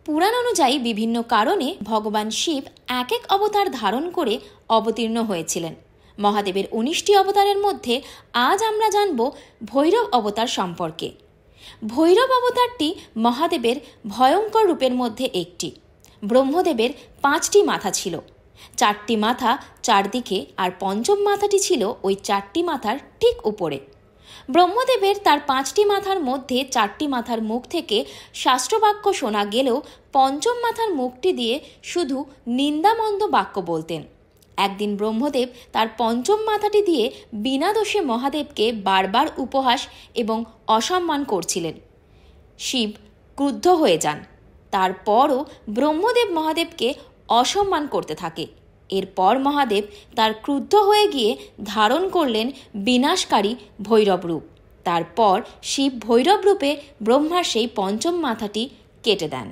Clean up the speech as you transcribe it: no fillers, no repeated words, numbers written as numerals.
পুরাণ অনুযায়ী বিভিন্ন কারণে ভগবান শিব এক এক অবতার ধারণ করে অবতীর্ণ হয়েছিলেন। মহাদেবের 19টি অবতারের মধ্যে আজ আমরা জানব ভৈরব অবতার সম্পর্কে। ভৈরব অবতারটি মহাদেবের ভয়ঙ্কর রূপের মধ্যে একটি। ব্রহ্মদেবের 5টি মাথা ছিল, 4টি মাথা চারদিকে, আর পঞ্চম মাথাটি ছিল ওই 4টি মাথার ঠিক উপরে। ব্রহ্মদেবের তার 5টি মাথার মধ্যে 4টি মাথার মুখ থেকে শাস্ত্রবাক্য শোনা গেলেও পঞ্চম মাথার মুখটি দিয়ে শুধু নিন্দামন্দ বাক্য বলতেন। একদিন ব্রহ্মদেব তার পঞ্চম মাথাটি দিয়ে বিনা দোষে মহাদেবকে বারবার উপহাস এবং অসম্মান করছিলেন। শিব ক্রুদ্ধ হয়ে যান। তারপরও ব্রহ্মদেব মহাদেবকে অসম্মান করতে থাকে। এরপর মহাদেব তার ক্রুদ্ধ হয়ে গিয়ে ধারণ করলেন বিনাশকারী ভৈরব রূপ। তারপর শিব ভৈরব রূপে ব্রহ্মার সেই পঞ্চম মাথাটি কেটে দেন।